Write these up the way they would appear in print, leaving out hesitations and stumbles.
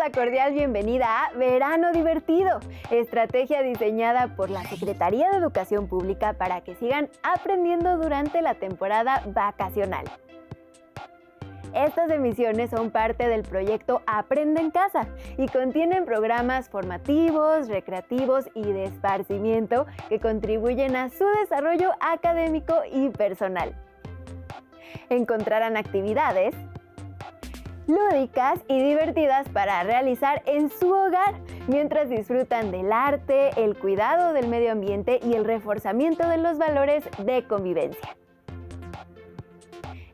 la cordial bienvenida a Verano Divertido, estrategia diseñada por la Secretaría de Educación Pública para que sigan aprendiendo durante la temporada vacacional. Estas emisiones son parte del proyecto Aprende en Casa y contienen programas formativos, recreativos y de esparcimiento que contribuyen a su desarrollo académico y personal. Encontrarán actividades lúdicas y divertidas para realizar en su hogar mientras disfrutan del arte, el cuidado del medio ambiente y el reforzamiento de los valores de convivencia.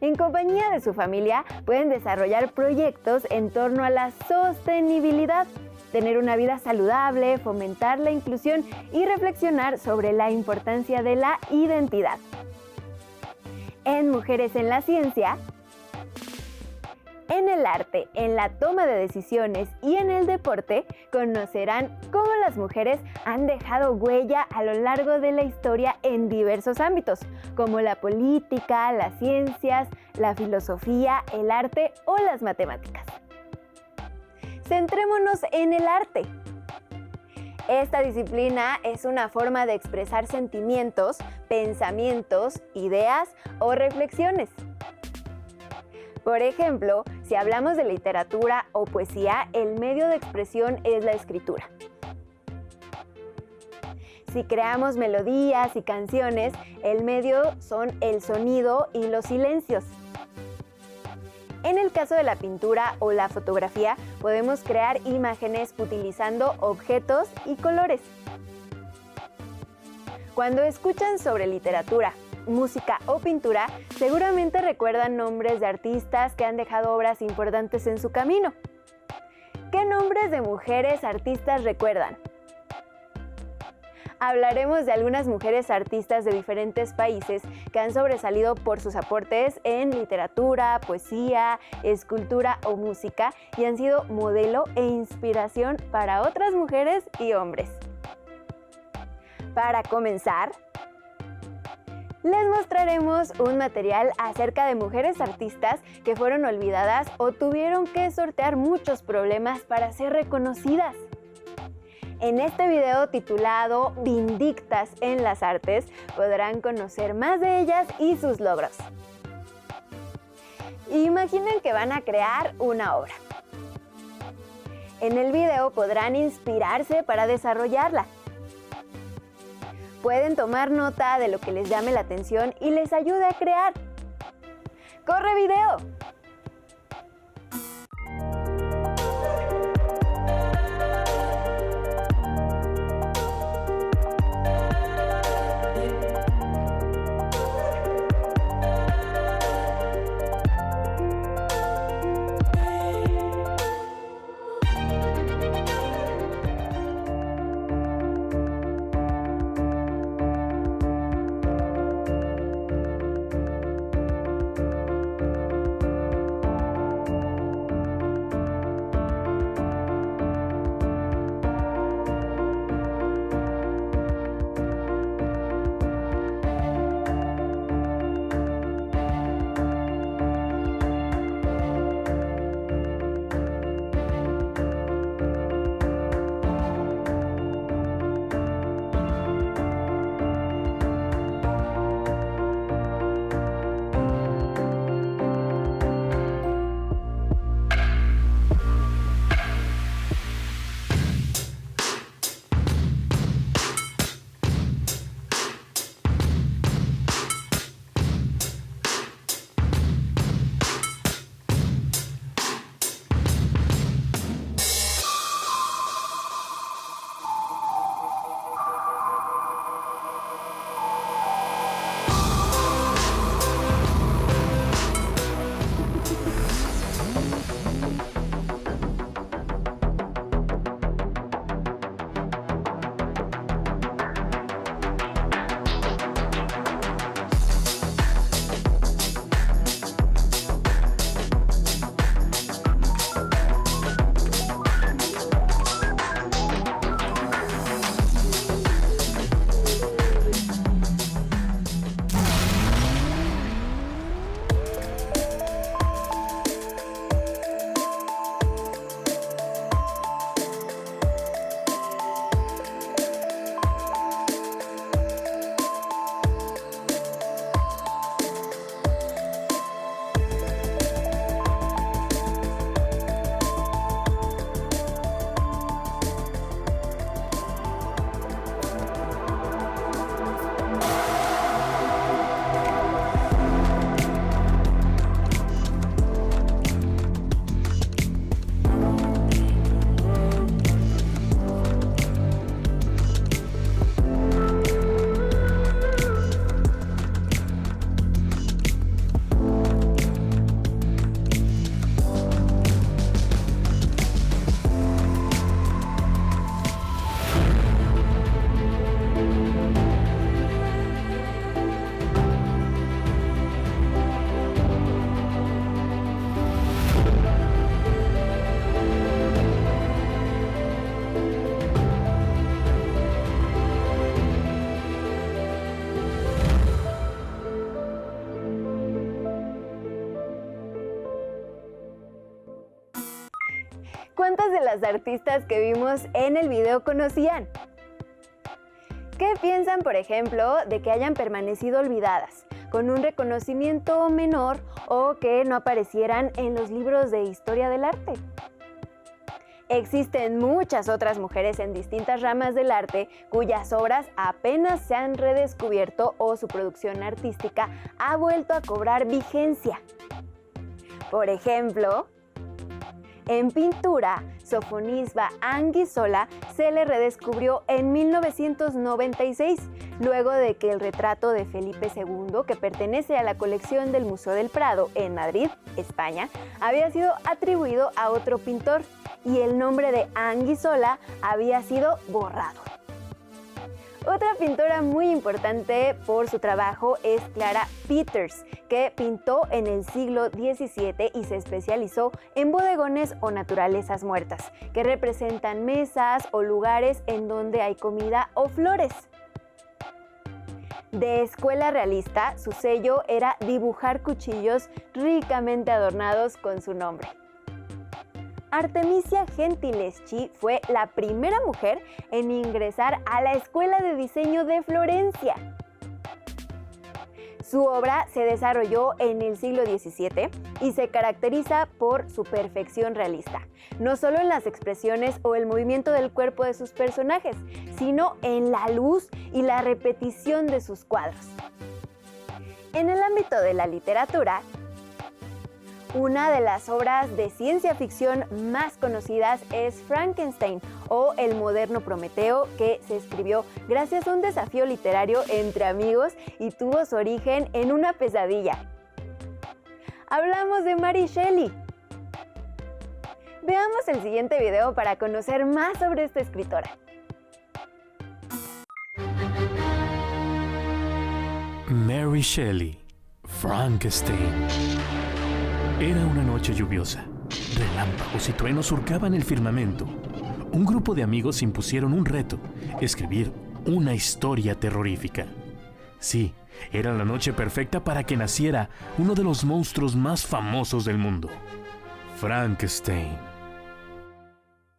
En compañía de su familia pueden desarrollar proyectos en torno a la sostenibilidad, tener una vida saludable, fomentar la inclusión y reflexionar sobre la importancia de la identidad. En Mujeres en la Ciencia, en el arte, en la toma de decisiones y en el deporte, conocerán cómo las mujeres han dejado huella a lo largo de la historia en diversos ámbitos, como la política, las ciencias, la filosofía, el arte o las matemáticas. Centrémonos en el arte. Esta disciplina es una forma de expresar sentimientos, pensamientos, ideas o reflexiones. Por ejemplo, si hablamos de literatura o poesía, el medio de expresión es la escritura. Si creamos melodías y canciones, el medio son el sonido y los silencios. En el caso de la pintura o la fotografía, podemos crear imágenes utilizando objetos y colores. Cuando escuchan sobre literatura, música o pintura, seguramente recuerdan nombres de artistas que han dejado obras importantes en su camino. ¿Qué nombres de mujeres artistas recuerdan? Hablaremos de algunas mujeres artistas de diferentes países que han sobresalido por sus aportes en literatura, poesía, escultura o música y han sido modelo e inspiración para otras mujeres y hombres. Para comenzar, les mostraremos un material acerca de mujeres artistas que fueron olvidadas o tuvieron que sortear muchos problemas para ser reconocidas. En este video titulado Vindictas en las Artes podrán conocer más de ellas y sus logros. Imaginen que van a crear una obra. En el video podrán inspirarse para desarrollarla. Pueden tomar nota de lo que les llame la atención y les ayude a crear. ¡Corre video! de las artistas que vimos en el video conocían? ¿Qué piensan, por ejemplo, de que hayan permanecido olvidadas, con un reconocimiento menor o que no aparecieran en los libros de historia del arte? Existen muchas otras mujeres en distintas ramas del arte cuyas obras apenas se han redescubierto o su producción artística ha vuelto a cobrar vigencia. Por ejemplo, en pintura, Sofonisba Anguissola se le redescubrió en 1996, luego de que el retrato de Felipe II, que pertenece a la colección del Museo del Prado en Madrid, España, había sido atribuido a otro pintor y el nombre de Anguissola había sido borrado. Otra pintora muy importante por su trabajo es Clara Peters, que pintó en el siglo XVII y se especializó en bodegones o naturalezas muertas, que representan mesas o lugares en donde hay comida o flores. De escuela realista, su sello era dibujar cuchillos ricamente adornados con su nombre. Artemisia Gentileschi fue la primera mujer en ingresar a la Escuela de Diseño de Florencia. Su obra se desarrolló en el siglo XVII y se caracteriza por su perfección realista, no solo en las expresiones o el movimiento del cuerpo de sus personajes, sino en la luz y la repetición de sus cuadros. En el ámbito de la literatura, una de las obras de ciencia ficción más conocidas es Frankenstein o El moderno Prometeo, que se escribió gracias a un desafío literario entre amigos y tuvo su origen en una pesadilla. Hablamos de Mary Shelley. Veamos el siguiente video para conocer más sobre esta escritora. Mary Shelley, Frankenstein. Era una noche lluviosa. Relámpagos y truenos surcaban el firmamento. Un grupo de amigos impusieron un reto: escribir una historia terrorífica. Sí, era la noche perfecta para que naciera uno de los monstruos más famosos del mundo, Frankenstein.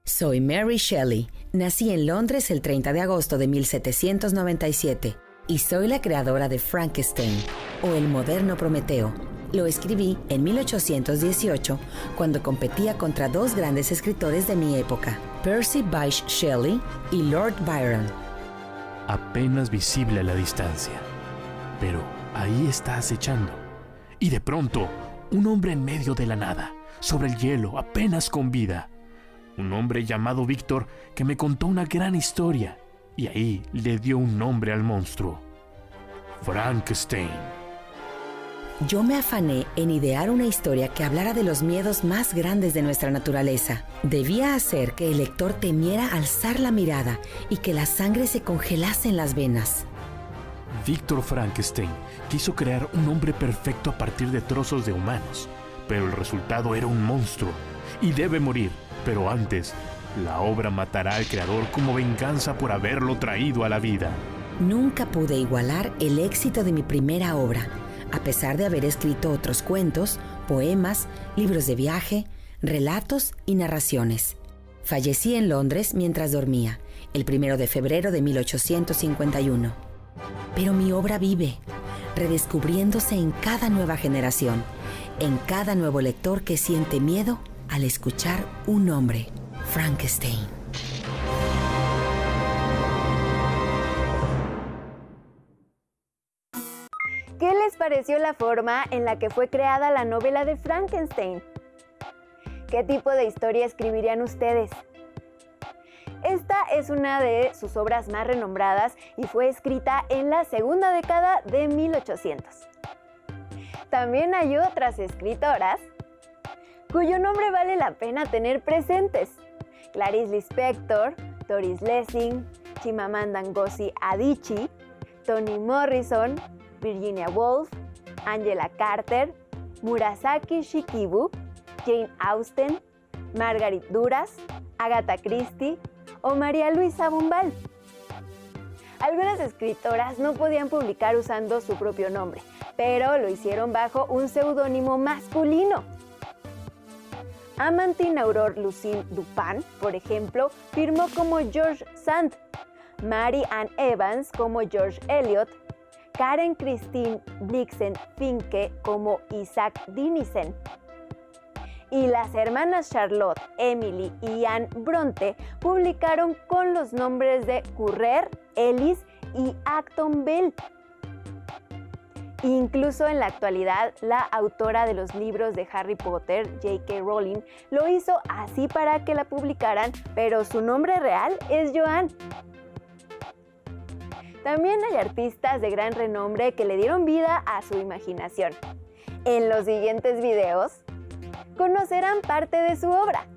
Soy Mary Shelley. Nací en Londres el 30 de agosto de 1797 y soy la creadora de Frankenstein, o El moderno Prometeo. Lo escribí en 1818 cuando competía contra dos grandes escritores de mi época, Percy Bysshe Shelley y Lord Byron. Apenas visible a la distancia, pero ahí está acechando. Y de pronto, un hombre en medio de la nada, sobre el hielo, apenas con vida. Un hombre llamado Víctor que me contó una gran historia y ahí le dio un nombre al monstruo: Frankenstein. Yo me afané en idear una historia que hablara de los miedos más grandes de nuestra naturaleza. Debía hacer que el lector temiera alzar la mirada y que la sangre se congelase en las venas. Víctor Frankenstein quiso crear un hombre perfecto a partir de trozos de humanos, pero el resultado era un monstruo y debe morir. Pero antes, la obra matará al creador como venganza por haberlo traído a la vida. Nunca pude igualar el éxito de mi primera obra, a pesar de haber escrito otros cuentos, poemas, libros de viaje, relatos y narraciones. Fallecí en Londres mientras dormía, el 1 de febrero de 1851. Pero mi obra vive, redescubriéndose en cada nueva generación, en cada nuevo lector que siente miedo al escuchar un nombre: Frankenstein. ¿Qué les pareció la forma en la que fue creada la novela de Frankenstein? ¿Qué tipo de historia escribirían ustedes? Esta es una de sus obras más renombradas y fue escrita en la segunda década de 1800. También hay otras escritoras cuyo nombre vale la pena tener presentes: Clarice Lispector, Doris Lessing, Chimamanda Ngozi Adichie, Toni Morrison, Virginia Woolf, Angela Carter, Murasaki Shikibu, Jane Austen, Margaret Duras, Agatha Christie o María Luisa Bombal. Algunas escritoras no podían publicar usando su propio nombre, pero lo hicieron bajo un seudónimo masculino. Amandine Aurore-Lucille Dupin, por ejemplo, firmó como George Sand, Mary Ann Evans como George Eliot, Karen Christine Blixen Finke como Isaac Dinesen. Y las hermanas Charlotte, Emily y Anne Bronte publicaron con los nombres de Currer, Ellis y Acton Bell. Incluso en la actualidad, la autora de los libros de Harry Potter, J.K. Rowling, lo hizo así para que la publicaran, pero su nombre real es Joanne. También hay artistas de gran renombre que le dieron vida a su imaginación. En los siguientes videos, conocerán parte de su obra.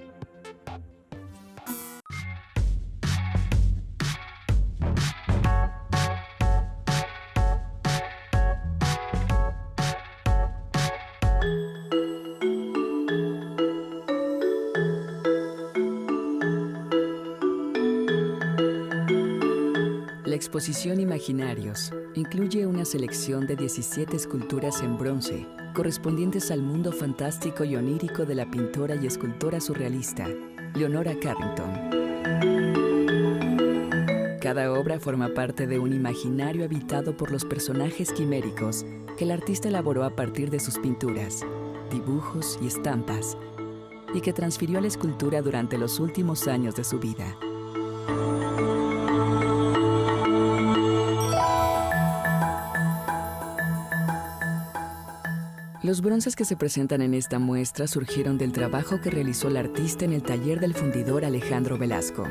La exposición Imaginarios incluye una selección de 17 esculturas en bronce, correspondientes al mundo fantástico y onírico de la pintora y escultora surrealista, Leonora Carrington. Cada obra forma parte de un imaginario habitado por los personajes quiméricos que el artista elaboró a partir de sus pinturas, dibujos y estampas, y que transfirió a la escultura durante los últimos años de su vida. Los bronces que se presentan en esta muestra surgieron del trabajo que realizó el artista en el taller del fundidor Alejandro Velasco.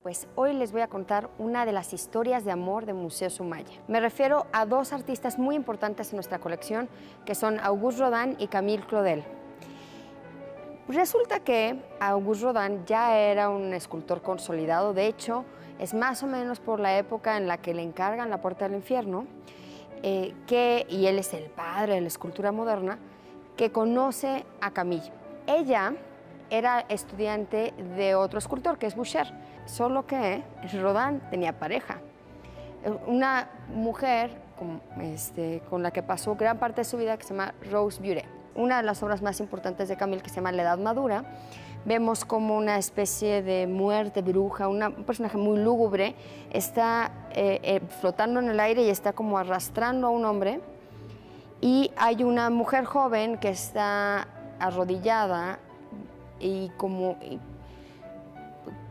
Pues hoy les voy a contar una de las historias de amor de Museo Sumaya. Me refiero a dos artistas muy importantes en nuestra colección, que son Auguste Rodin y Camille Claudel. Resulta que Auguste Rodin ya era un escultor consolidado, de hecho, es más o menos por la época en la que le encargan La Puerta del Infierno, y él es el padre de la escultura moderna, que conoce a Camille. Ella era estudiante de otro escultor, que es Boucher, solo que Rodin tenía pareja. Una mujer con la que pasó gran parte de su vida, que se llama Rose Buret. Una de las obras más importantes de Camille, que se llama La Edad Madura, vemos como una especie de muerte bruja, un personaje muy lúgubre, está flotando en el aire y está como arrastrando a un hombre, y hay una mujer joven que está arrodillada y como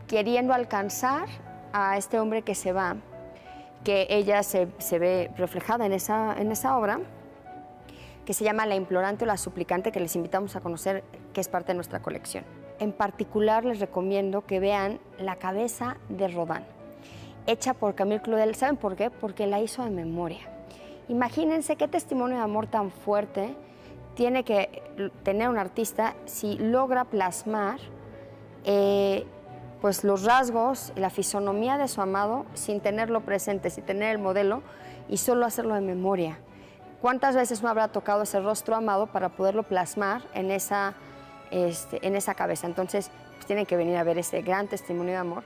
queriendo alcanzar a este hombre que se va, que ella se ve reflejada en esa obra, que se llama La Implorante o La Suplicante, que les invitamos a conocer, que es parte de nuestra colección. En particular les recomiendo que vean la cabeza de Rodin, hecha por Camille Claudel. ¿Saben por qué? Porque la hizo de memoria. Imagínense qué testimonio de amor tan fuerte tiene que tener un artista si logra plasmar pues los rasgos y la fisonomía de su amado sin tenerlo presente, sin tener el modelo y solo hacerlo de memoria. ¿Cuántas veces no habrá tocado ese rostro amado para poderlo plasmar en esa cabeza? Entonces, pues tienen que venir a ver ese gran testimonio de amor.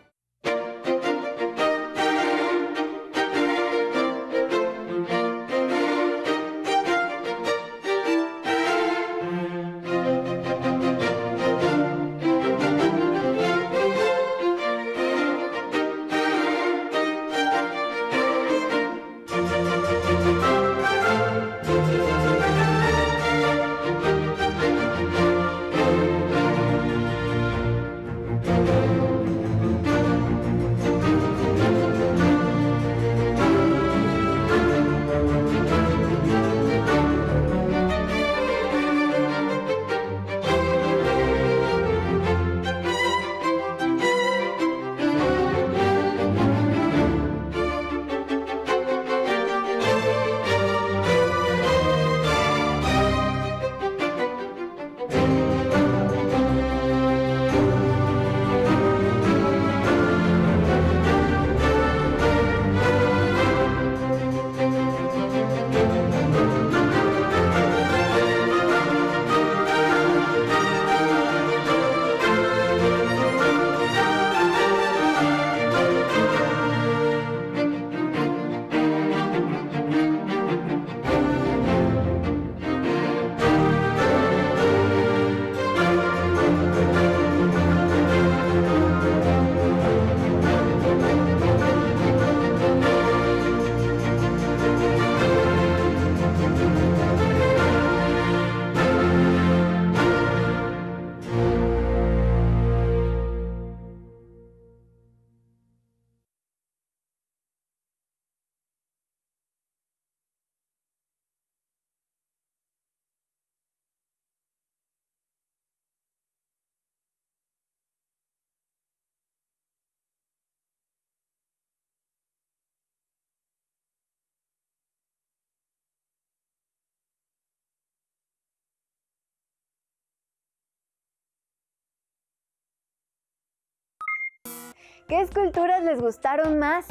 ¿Qué esculturas les gustaron más?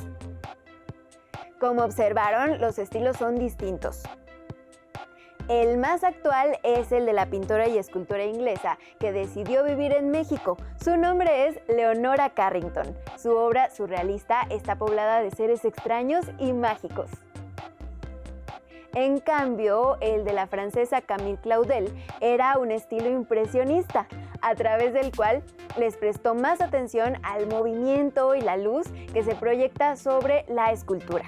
Como observaron, los estilos son distintos. El más actual es el de la pintora y escultora inglesa que decidió vivir en México. Su nombre es Leonora Carrington. Su obra surrealista está poblada de seres extraños y mágicos. En cambio, el de la francesa Camille Claudel era un estilo impresionista, a través del cual les prestó más atención al movimiento y la luz que se proyecta sobre la escultura.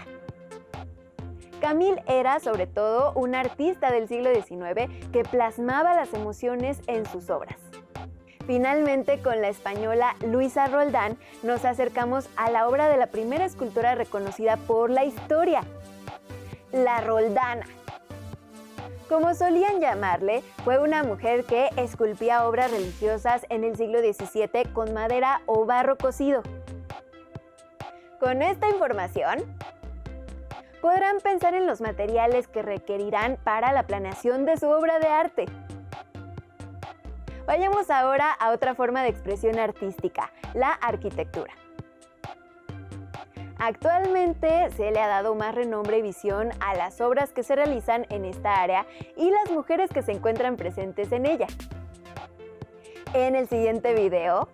Camille era, sobre todo, una artista del siglo XIX que plasmaba las emociones en sus obras. Finalmente, con la española Luisa Roldán, nos acercamos a la obra de la primera escultora reconocida por la historia, la Roldana. Como solían llamarle, fue una mujer que esculpía obras religiosas en el siglo XVII con madera o barro cocido. Con esta información, podrán pensar en los materiales que requerirán para la planeación de su obra de arte. Vayamos ahora a otra forma de expresión artística, la arquitectura. Actualmente se le ha dado más renombre y visión a las obras que se realizan en esta área y las mujeres que se encuentran presentes en ella. En el siguiente video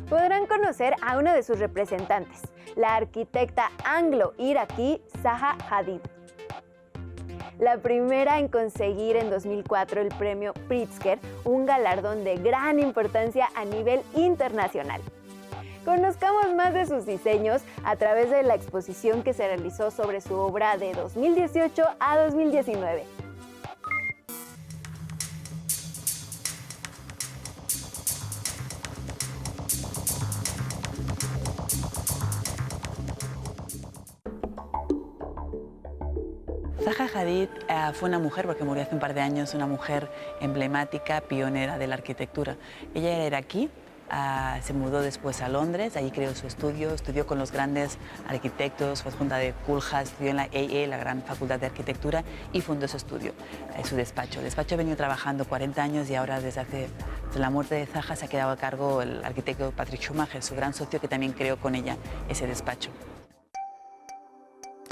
podrán conocer a una de sus representantes, la arquitecta anglo-iraquí Zaha Hadid. La primera en conseguir en 2004 el premio Pritzker, un galardón de gran importancia a nivel internacional. Conozcamos más de sus diseños a través de la exposición que se realizó sobre su obra de 2018 a 2019. Zaha Hadid fue una mujer, porque murió hace un par de años, una mujer emblemática, pionera de la arquitectura. Ella era iraquí, se mudó después a Londres, allí creó su estudio, estudió con los grandes arquitectos, fue junta de Culhas, estudió en la AA, la gran facultad de arquitectura, y fundó su estudio, su despacho. El despacho ha venido trabajando 40 años y ahora desde la muerte de Zaha se ha quedado a cargo el arquitecto Patrick Schumacher, su gran socio, que también creó con ella ese despacho.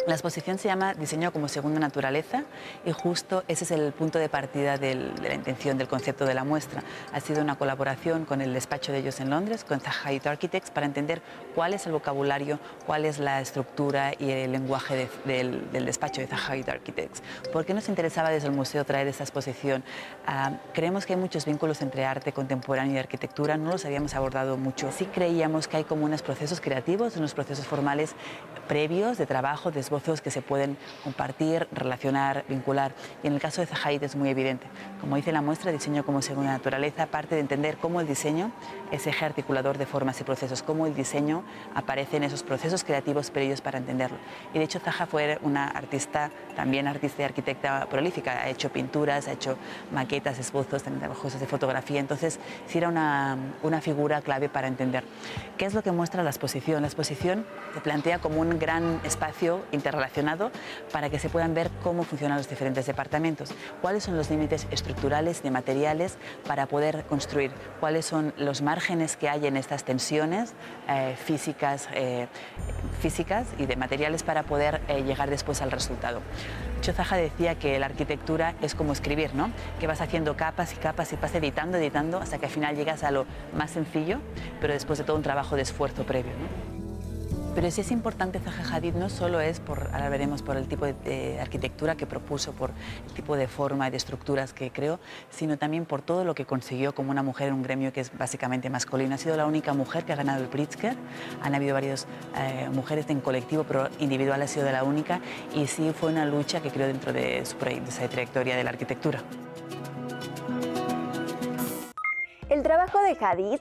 La exposición se llama Diseño como segunda naturaleza y justo ese es el punto de partida de la intención, del concepto de la muestra. Ha sido una colaboración con el despacho de ellos en Londres, con Zaha Hadid Architects, para entender cuál es el vocabulario, cuál es la estructura y el lenguaje del despacho de Zaha Hadid Architects. ¿Por qué nos interesaba desde el museo traer esta exposición? Creemos que hay muchos vínculos entre arte contemporáneo y arquitectura, no los habíamos abordado mucho. Sí creíamos que hay como unos procesos creativos, unos procesos formales previos de trabajo, de esbozos que se pueden compartir, relacionar, vincular. Y en el caso de Zaha Hadid es muy evidente. Como dice la muestra, diseño como segunda naturaleza, parte de entender cómo el diseño es eje articulador de formas y procesos, cómo el diseño aparece en esos procesos creativos previos para entenderlo. Y de hecho Zaha fue una artista, también artista y arquitecta prolífica, ha hecho pinturas, ha hecho maquetas, esbozos, también trabajos de fotografía, entonces sí era una figura clave para entender. ¿Qué es lo que muestra la exposición? La exposición se plantea como un gran espacio interrelacionado para que se puedan ver cómo funcionan los diferentes departamentos, cuáles son los límites estructurales de materiales para poder construir, cuáles son los márgenes que hay en estas tensiones físicas y de materiales para poder llegar después al resultado. Zaha decía que la arquitectura es como escribir, ¿no? Que vas haciendo capas y capas y vas editando hasta que al final llegas a lo más sencillo, pero después de todo un trabajo de esfuerzo previo, ¿no? Pero sí es importante Zaha Hadid, no solo es ahora veremos por el tipo de arquitectura que propuso, por el tipo de forma y de estructuras que creó, sino también por todo lo que consiguió como una mujer en un gremio que es básicamente masculino. Ha sido la única mujer que ha ganado el Pritzker, han habido varias mujeres en colectivo, pero individual ha sido de la única, y sí fue una lucha que creó dentro de esa trayectoria de la arquitectura. El trabajo de Hadid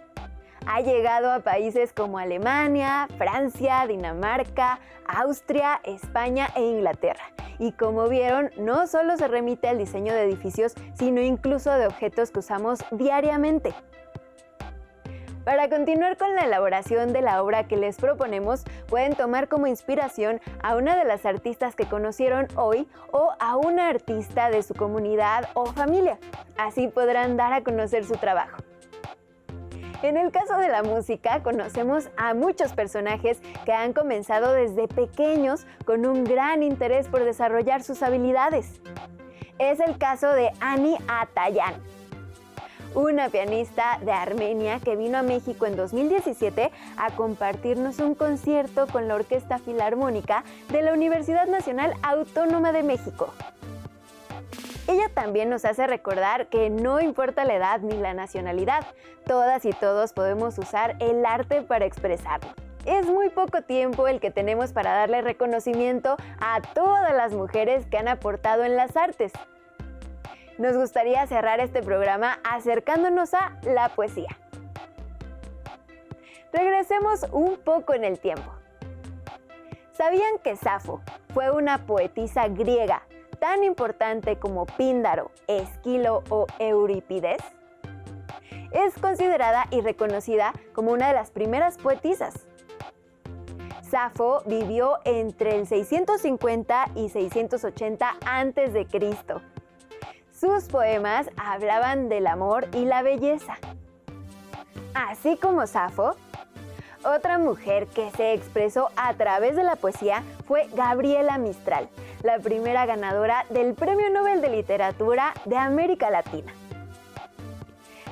ha llegado a países como Alemania, Francia, Dinamarca, Austria, España e Inglaterra. Y como vieron, no solo se remite al diseño de edificios, sino incluso de objetos que usamos diariamente. Para continuar con la elaboración de la obra que les proponemos, pueden tomar como inspiración a una de las artistas que conocieron hoy o a una artista de su comunidad o familia. Así podrán dar a conocer su trabajo. En el caso de la música, conocemos a muchos personajes que han comenzado desde pequeños con un gran interés por desarrollar sus habilidades. Es el caso de Ani Atayan, una pianista de Armenia que vino a México en 2017 a compartirnos un concierto con la Orquesta Filarmónica de la Universidad Nacional Autónoma de México. Ella también nos hace recordar que no importa la edad ni la nacionalidad, todas y todos podemos usar el arte para expresarlo. Es muy poco tiempo el que tenemos para darle reconocimiento a todas las mujeres que han aportado en las artes. Nos gustaría cerrar este programa acercándonos a la poesía. Regresemos un poco en el tiempo. ¿Sabían que Safo fue una poetisa griega tan importante como Píndaro, Esquilo o Eurípides? Es considerada y reconocida como una de las primeras poetisas. Safo vivió entre el 650 y 680 a.C. Sus poemas hablaban del amor y la belleza. Así como Safo, otra mujer que se expresó a través de la poesía fue Gabriela Mistral, la primera ganadora del Premio Nobel de Literatura de América Latina.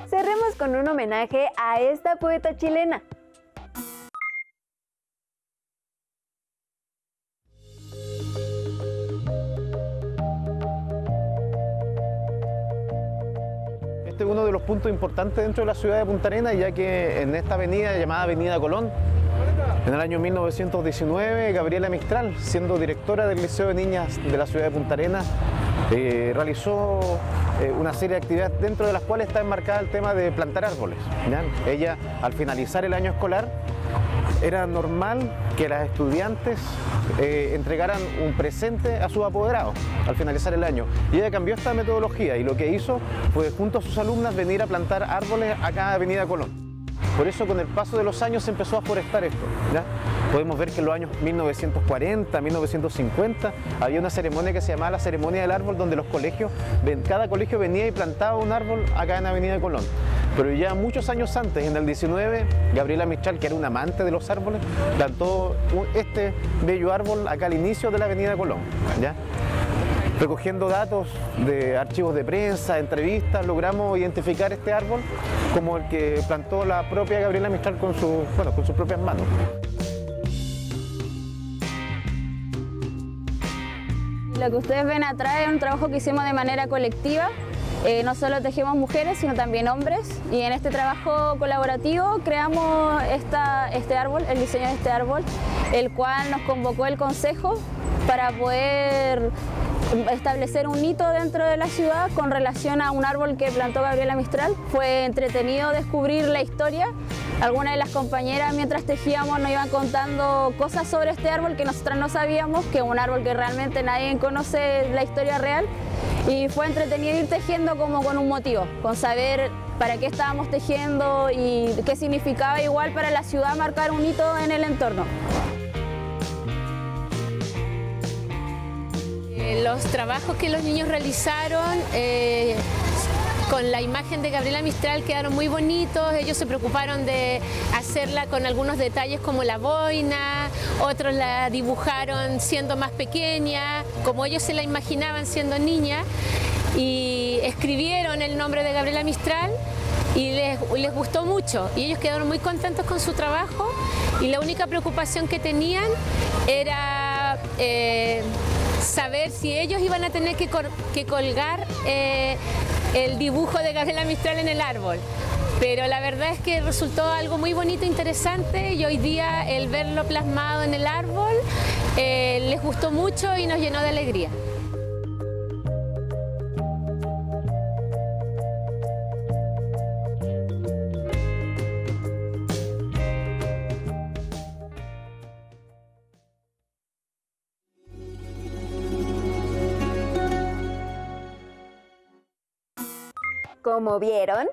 Cerremos con un homenaje a esta poeta chilena. Este es uno de los puntos importantes dentro de la ciudad de Punta Arenas, ya que en esta avenida llamada Avenida Colón, en el año 1919, Gabriela Mistral, siendo directora del Liceo de Niñas de la ciudad de Punta Arenas, realizó una serie de actividades dentro de las cuales está enmarcada el tema de plantar árboles, ¿ya? Ella, al finalizar el año escolar, era normal que las estudiantes entregaran un presente a sus apoderados al finalizar el año. Y ella cambió esta metodología y lo que hizo fue, junto a sus alumnas, venir a plantar árboles acá en Avenida Colón. Por eso, con el paso de los años, se empezó a forestar esto, ¿ya? Podemos ver que en los años 1940, 1950, había una ceremonia que se llamaba la ceremonia del árbol, donde cada colegio venía y plantaba un árbol acá en Avenida Colón. Pero ya muchos años antes, en el 19, Gabriela Mistral, que era una amante de los árboles, plantó este bello árbol acá al inicio de la Avenida Colón, ¿ya? Recogiendo datos de archivos de prensa, entrevistas, logramos identificar este árbol como el que plantó la propia Gabriela Mistral con sus propias manos. Lo que ustedes ven atrás es un trabajo que hicimos de manera colectiva. No solo tejimos mujeres, sino también hombres. Y en este trabajo colaborativo creamos este árbol, el diseño de este árbol, el cual nos convocó el Consejo para poder establecer un hito dentro de la ciudad con relación a un árbol que plantó Gabriela Mistral. Fue entretenido descubrir la historia. Algunas de las compañeras, mientras tejíamos, nos iban contando cosas sobre este árbol que nosotras no sabíamos, que es un árbol que realmente nadie conoce la historia real. Y fue entretenido ir tejiendo como con un motivo, con saber para qué estábamos tejiendo y qué significaba igual para la ciudad marcar un hito en el entorno. Los trabajos que los niños realizaron con la imagen de Gabriela Mistral quedaron muy bonitos. Ellos se preocuparon de hacerla con algunos detalles como la boina, otros la dibujaron siendo más pequeña, como ellos se la imaginaban siendo niña, y escribieron el nombre de Gabriela Mistral y les gustó mucho y ellos quedaron muy contentos con su trabajo, y la única preocupación que tenían era saber si ellos iban a tener que colgar el dibujo de Gabriela Mistral en el árbol. Pero la verdad es que resultó algo muy bonito, interesante, y hoy día el verlo plasmado en el árbol les gustó mucho y nos llenó de alegría. Como vieron,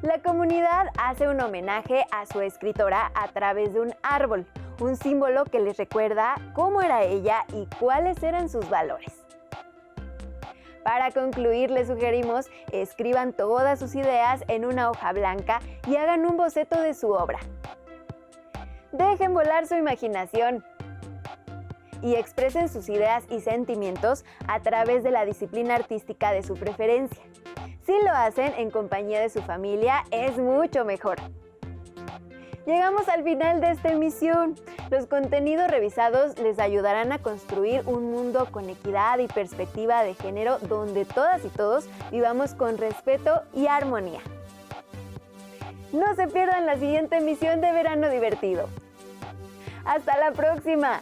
la comunidad hace un homenaje a su escritora a través de un árbol, un símbolo que les recuerda cómo era ella y cuáles eran sus valores. Para concluir, les sugerimos escriban todas sus ideas en una hoja blanca y hagan un boceto de su obra. Dejen volar su imaginación y expresen sus ideas y sentimientos a través de la disciplina artística de su preferencia. Si lo hacen en compañía de su familia, es mucho mejor. Llegamos al final de esta emisión. Los contenidos revisados les ayudarán a construir un mundo con equidad y perspectiva de género donde todas y todos vivamos con respeto y armonía. No se pierdan la siguiente emisión de Verano Divertido. ¡Hasta la próxima!